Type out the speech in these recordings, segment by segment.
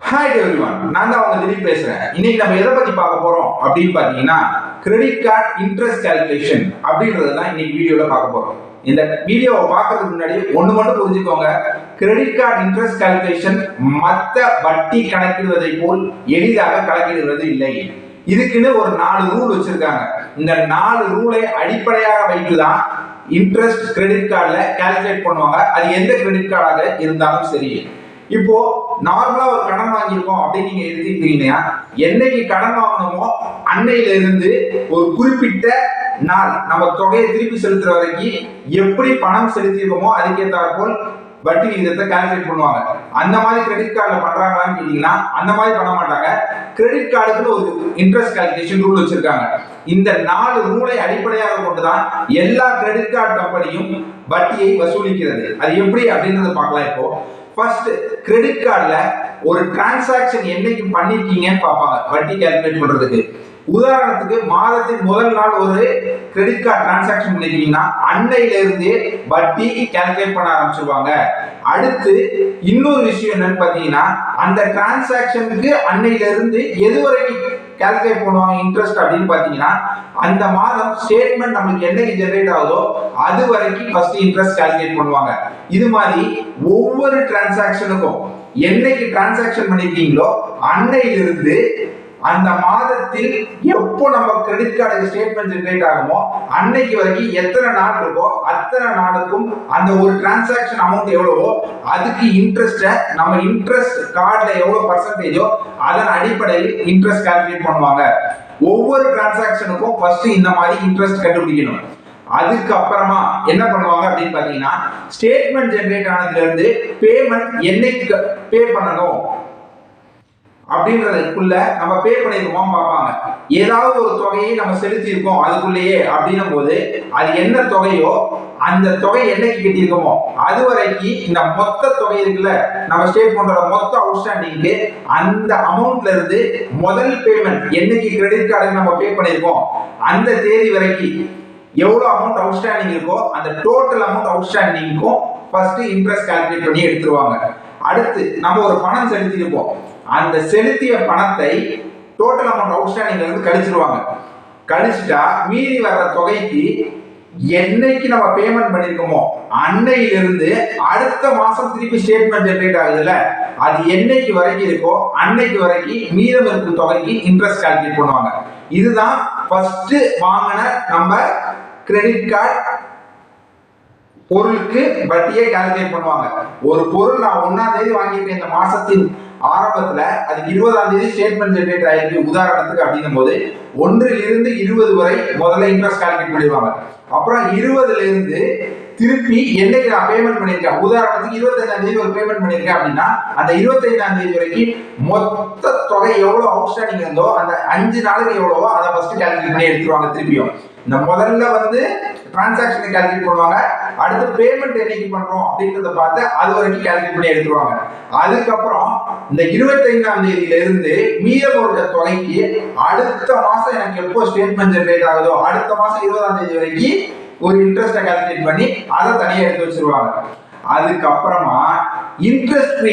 Hi everyone, நான் தான் உங்க திடீர் பேசுறேன். இன்னைக்கு நம்ம எதை பத்தி பார்க்க போறோம் அப்படின்னு பாத்தீங்கன்னா, கிரெடிட் கார்டு இன்ட்ரெஸ்ட் கால்குலேஷன் அப்படின்றதான் இன்னைக்கு வீடியோல பார்க்க போறோம். இந்த வீடியோவை பார்க்கறதுக்கு முன்னாடி ஒண்ணு மட்டும் புரிஞ்சுக்கோங்க. கிரெடிட் கார்டு இன்ட்ரெஸ்ட் கால்குலேஷன் மற்ற வட்டி கணக்கிடுவதை போல் எளிதாக கணக்கிடுவது இல்லை. இதுக்குன்னு ஒரு 4 ரூல் வச்சிருக்காங்க. இந்த 4 ரூலை அடிப்படையாக வைத்துதான் இன்ட்ரெஸ்ட் கிரெடிட் கார்டுல கால்குலேட் பண்ணுவாங்க. அது எந்த கிரெடிட் கார்டாக இருந்தாலும் சரி. இப்போ நார்மலா ஒரு கடன் வாங்கியிருக்கோம் அப்படின்னு நீங்க எடுத்துக்கிட்டீங்கன்னா, என்னைக்கு கடன் வாங்கணுமோ அன்னையில இருந்து ஒரு குறிப்பிட்ட நாள் நம்ம தொகையை திருப்பி செலுத்துற வரைக்கும் எப்படி பணம் செலுத்திருக்கோமோ அதுக்கேற்றாற்போல் வட்டி விகிதத்தை கால்குலேட் பண்ணுவாங்க. அந்த மாதிரி கிரெடிட் கார்டுல பண்றாங்களான்னு கேட்டீங்கன்னா அந்த மாதிரி பண்ண மாட்டாங்க. கிரெடிட் கார்டுக்கு ஒரு இன்ட்ரெஸ்ட் கால்குலேஷன் ரூல் வச்சிருக்காங்க. இந்த 4 ரூலை அடிப்படையாக கொண்டுதான் எல்லா கிரெடிட் கார்டு கம்பெனியும் வட்டியை வசூலிக்கிறது. அது எப்படி அப்படின்றத பார்க்கலாம். இப்போ ஃபர்ஸ்ட், கிரெடிட் கார்டுல ஒரு டிரான்சாக்ஷன் என்னைக்கு பண்ணிருக்கீங்கன்னு பார்ப்பாங்க வட்டி கால்குலேட் பண்றதுக்கு. உதாரணத்துக்கு மாதத்தின் முதல் நாள் ஒரு கிரெடிட் கார்டு டிரான்சாக்ஷன் பண்ணிருக்கீங்கன்னா அன்னையில இருந்து வட்டி கால்குலேட் பண்ண ஆரம்பிச்சிருவாங்க. அடுத்து இன்னொரு விஷயம் என்னன்னு பாத்தீங்கன்னா, அந்த டிரான்சாக்ஷனுக்கு அன்னையில இருந்து எது வரைக்கும் கால்குலேட் பண்ணுவாங்க இன்ட்ரெஸ்ட் அப்படின்னு பாத்தீங்கன்னா, அந்த மாதம் ஸ்டேட்மெண்ட் நமக்கு என்னைக்கு ஜெனரேட் ஆகுதோ அது வரைக்கும் ஃபர்ஸ்ட் இன்ட்ரெஸ்ட் கால்குலேட் பண்ணுவாங்க. இது மாதிரி ஒவ்வொரு டிரான்சாக்ஷனுக்கும் என்னைக்கு டிரான்சாக்ஷன் பண்ணிருக்கீங்களோ அன்னையிலிருந்து அந்த மாதத்தில் எப்போ நம்ம கிரெடிட் கார்டுக்கு ஸ்டேட்மெண்ட் ஜெனரேட் ஆகுமோ அன்னைக்கு வரைக்கும் எத்தனை நாள் இருக்கோ அத்தனை நாளுக்கும் அந்த ஒரு டிரான்சாக்ஷன் அமௌண்ட் எவ்வளவோ அதுக்கு இன்ட்ரெஸ்ட நம்ம இன்ட்ரெஸ்ட் கார்டுல எவ்வளவு பர்சன்டேஜோ அதன் அடிப்படையில் இன்ட்ரெஸ்ட் கால்குலேட் பண்ணுவாங்க. ஒவ்வொரு டிரான்சாக்ஷனுக்கும் ஃபர்ஸ்ட் இந்த மாதிரி இன்ட்ரெஸ்ட் கண்டுபிடிக்கணும். அதுக்கப்புறமா என்ன பண்ணுவாங்க அப்படின்னு பாத்தீங்கன்னா, ஸ்டேட்மெண்ட் ஜெனரேட் ஆனதுல இருந்து பேமெண்ட் என்னைக்கு பே பண்ணணும் அப்படின்றதுக்குள்ள நம்ம பே பண்ணிருக்கோம் பார்ப்பாங்க. ஏதாவது ஒரு தொகையை நம்ம செலுத்தி இருக்கோம் அதுக்குள்ளேயே அப்படின்னும் போது அது என்ன தொகையோ அந்த தொகை என்னைக்கு கட்டியிருக்கோமோ அது வரைக்கும் இந்த மொத்த தொகை இருக்குல்ல நம்ம ஸ்டேட் பண்ற மொத்த அவுட்ஸ்டாண்டிங்க்கு அந்த அமௌண்ட்ல இருந்து முதல் பேமெண்ட் என்னைக்கு கிரெடிட் கார்டுக்கு நம்ம பே பண்ணிருக்கோம் அந்த தேதி வரைக்கும் எவ்வளவு அமௌண்ட் அவுட்ஸ்டாண்டிங் இருக்கோ அந்த டோட்டல் அமௌண்ட் அவுட்ஸ்டாண்டிங்க்கும் ஃபர்ஸ்ட் இன்ட்ரெஸ்ட் கால்குலேட் பண்ணி எடுத்துருவாங்க. அடுத்து நம்ம ஒரு பணம் செலுத்திருப்போம், அந்த செலுத்திய பணத்தை டோட்டல் அமௌண்ட் அவுட்ஸ்டாண்டிங்ல இருந்து கழிச்சிருவாங்க. கழிச்சிட்டா மீதி வர்ற தொகைக்கு என்னைக்கு நம்ம பேமெண்ட் பண்ணிருக்கோமோ அன்னையிலிருந்து அடுத்த மாசம் திருப்பி ஸ்டேட்மெண்ட் ஜெனரேட் ஆகுதுல்ல அது என்னைக்கு வரைக்கும் இருக்கோ அன்னைக்கு வரைக்கும் மீதம் இருக்கும் தொகைக்கு இன்ட்ரெஸ்ட் கால்குலேட் பண்ணுவாங்க. இதுதான் ஃபர்ஸ்ட் வாங்கின நம்ம கிரெடிட் கார்டு பொருளுக்கு வட்டியை கால்குலேட் பண்ணுவாங்க. ஒரு பொருள் நான் 1ஆம் தேதி வாங்கியிருக்கேன் இந்த மாசத்தின் ஆரம்பத்துல அதுக்கு 20ஆம் தேதி ஸ்டேட்மெண்ட் ஜெனரேட் ஆயிருக்கு உதாரணத்துக்கு அப்படின்னும் போது 1லிருந்து 20 வரை முதல்ல இன்ட்ரெஸ்ட் கால்குலேட் பண்ணிடுவாங்க. அப்புறம் 20ல இருந்து திருப்பி என்னைக்கு நான் பேமெண்ட் பண்ணிருக்கேன், உதாரணத்துக்கு 25ஆம் தேதி ஒரு பேமெண்ட் பண்ணிருக்கேன் அப்படின்னா அந்த 25ஆம் தேதி வரைக்கும் மொத்த தொகை எவ்வளவு அவுட்ஸ்டாண்டிங் இருந்தோ அந்த 5 நாளுக்கு எவ்வளவோ அதை ஃபர்ஸ்ட் கால்குலேட் பண்ணி எடுத்துருவாங்க. திருப்பியும் இந்த முதல்ல டிரான்சாக்ஷனை கால்குலேட் பண்ணுவாங்க. அடுத்து பேமெண்ட் என்னைக்கு பண்றோம் அப்படின்றத பார்த்து அது வரைக்கும் கால்குலேட் பண்ணி எடுத்துருவாங்க. அதுக்கப்புறம் இந்த 25ஆம் தேதியில இருந்து மீதம் ஒரு தொகைக்கு அடுத்த மாசம் எனக்கு எப்போ ஸ்டேட்மெண்ட் ஜெனரேட் ஆகுதோ அடுத்த மாசம் 20ஆம் தேதி வரைக்கும் ஒரு இன்ட்ரெஸ்ட கால்குலேட் பண்ணி அதை தனியா எடுத்து வச்சிருவாங்க. அதுக்கப்புறமா இன்ட்ரெஸ்ட் ஃப்ரீ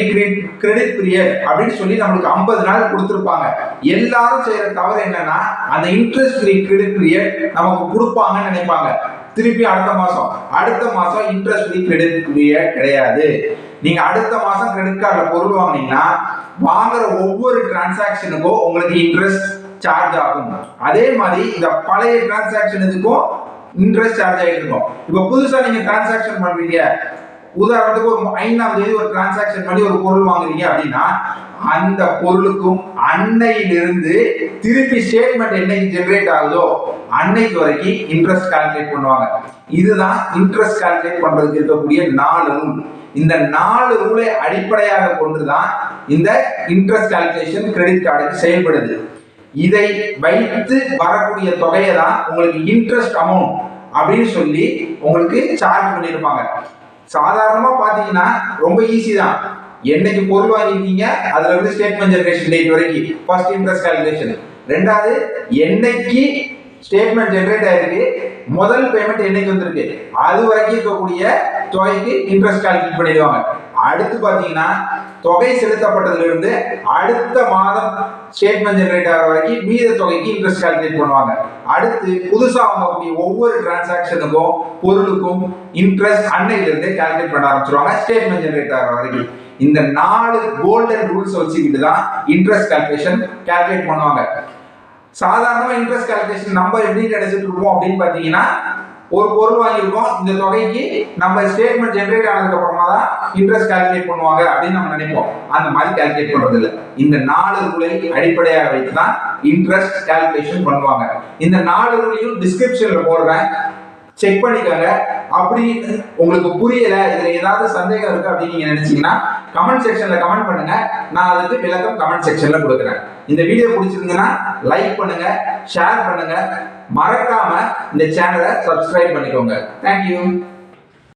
கிரெடிட் பீரியட் அப்படின்னு சொல்லி நம்மளுக்கு 50 நாள் கொடுத்துருப்பாங்க. எல்லாரும் செய்யற தவறு என்னன்னா அந்த இன்ட்ரெஸ்ட் ஃப்ரீ கிரெடிட் பீரியட் நமக்கு கொடுப்பாங்கன்னு நினைப்பாங்க. திருப்பி அடுத்த மாசம் இன்ட்ரெஸ்ட் ஃப்ரீ கிரெடிட் பீரியட் கிடையாது. நீங்க அடுத்த மாசம் கிரெடிட் கார்டுல பொருள் வாங்கினீங்கன்னா வாங்குற ஒவ்வொரு டிரான்சாக்ஷனுக்கும் உங்களுக்கு இன்ட்ரெஸ்ட் சார்ஜ் ஆகும். அதே மாதிரி இந்த பழைய டிரான்சாக்ஷனுக்கும் இன்ட்ரெஸ்ட் சார்ஜ் ஆகிட்டு இருக்கும். இப்ப புதுசா நீங்க டிரான்சாக்ஷன் பண்றீங்க, உதாரணத்துக்கு ஒரு 5ஆம் தேதி ஒரு டிரான்சாக்ஷன் பண்ணி ஒரு பொருள் வாங்குறீங்க அப்படின்னா அந்த பொருளுக்கும் அன்னையிலிருந்து திருப்பி ஸ்டேட்மெண்ட் என்னைக்கு ஜெனரேட் ஆகுதோ அன்னைக்கு வரைக்கும் இன்ட்ரெஸ்ட் கால்குலேட் பண்ணுவாங்க. இதுதான் இன்ட்ரெஸ்ட் கால்குலேட் பண்றதுக்கு இருக்கக்கூடிய 4 ரூல். இந்த 4 ரூலை அடிப்படையாக கொண்டுதான் இந்த இன்ட்ரெஸ்ட் கால்குலேஷன் கிரெடிட் கார்டுக்கு செயல்படுது. இதை வைத்து வரக்கூடிய தொகையை தான் உங்களுக்கு இன்ட்ரெஸ்ட் அமௌண்ட் அப்படின்னு சொல்லி உங்களுக்கு சார்ஜ் பண்ணிருப்பாங்க. சாதாரணமா பாத்தீங்கன்னா ரொம்ப ஈஸி தான். என்னைக்கு பொருள் வாங்கிருக்கீங்க அதுல இருந்து ஸ்டேட்மெண்ட் ஜெனரேஷன் டேட் வரைக்கும் ஃபர்ஸ்ட் இன்ட்ரெஸ்ட் கால்குலேஷன். ரெண்டாவது என்னைக்கு ஸ்டேட்மெண்ட் ஜெனரேட் ஆயிருக்கு முதல் பேமெண்ட் என்னைக்கு வந்திருக்கு அது வரைக்கும் இருக்கக்கூடிய தொகைக்கு இன்ட்ரெஸ்ட் கால்குலேட் பண்ணிடுவாங்க. அடுத்து பாத்தீங்கன்னா தொகை செலுத்தப்பட்டதிலிருந்து அடுத்த மாதம் ஸ்டேட்மெண்ட் ஜெனரேட் ஆகிற வரைக்கும் மீத தொகைக்கு இன்ட்ரெஸ்ட் கால்குலேட் பண்ணுவாங்க. அடுத்து புதுசா வாங்கக்கூடிய ஒவ்வொரு டிரான்சாக்ஷனுக்கும் பொருளுக்கும் இன்ட்ரெஸ்ட் அன்னையிலிருந்து கால்குலேட் பண்ண ஆரம்பிச்சிருவாங்க ஸ்டேட்மெண்ட் ஜெனரேட் ஆகிற வரைக்கும். இந்த 4 கோல்டன் ரூல்ஸ் வச்சுக்கிட்டு தான் இன்ட்ரெஸ்ட் கால்குலேஷன் கால்குலேட் பண்ணுவாங்க. சாதாரணமா இன்ட்ரெஸ்ட் கால்குலேஷன் நம்ம எப்படி நினைச்சிட்டு இருப்போம் அப்படின்னு பாத்தீங்கன்னா, ஒரு பொருள் வாங்கியிருக்கோம், இந்த தொகைக்கு நம்ம ஸ்டேட்மெண்ட் ஜெனரேட் ஆனதுக்கு அப்புறமா தான் இன்ட்ரெஸ்ட் கால்குலேட் பண்ணுவாங்க அப்படின்னு நம்ம நினைப்போம். அந்த மாதிரி கால்குலேட் பண்றது இல்லை. இந்த 4 ரூலை அடிப்படையாக வைத்து தான் இன்ட்ரெஸ்ட் கால்குலேஷன் பண்ணுவாங்க. இந்த 4 ரூலையும் டிஸ்கிரிப்ஷன்ல போடுறேன், செக் பண்ணிக்கோங்க. அப்படி உங்களுக்கு புரியல, இதுல ஏதாவது சந்தேகம் இருக்கு அப்படின்னு நீங்க நினைச்சீங்கன்னா கமெண்ட் செக்ஷன்ல கமெண்ட் பண்ணுங்க. நான் அதுக்கு விளக்கம் கமெண்ட் செக்ஷன்ல கொடுக்குறேன். இந்த வீடியோ பிடிச்சிருந்ததுன்னா லைக் பண்ணுங்க, ஷேர் பண்ணுங்க, மறக்காம இந்த சேனலை சப்ஸ்கிரைப் பண்ணிக்கோங்க. தேங்க்யூ.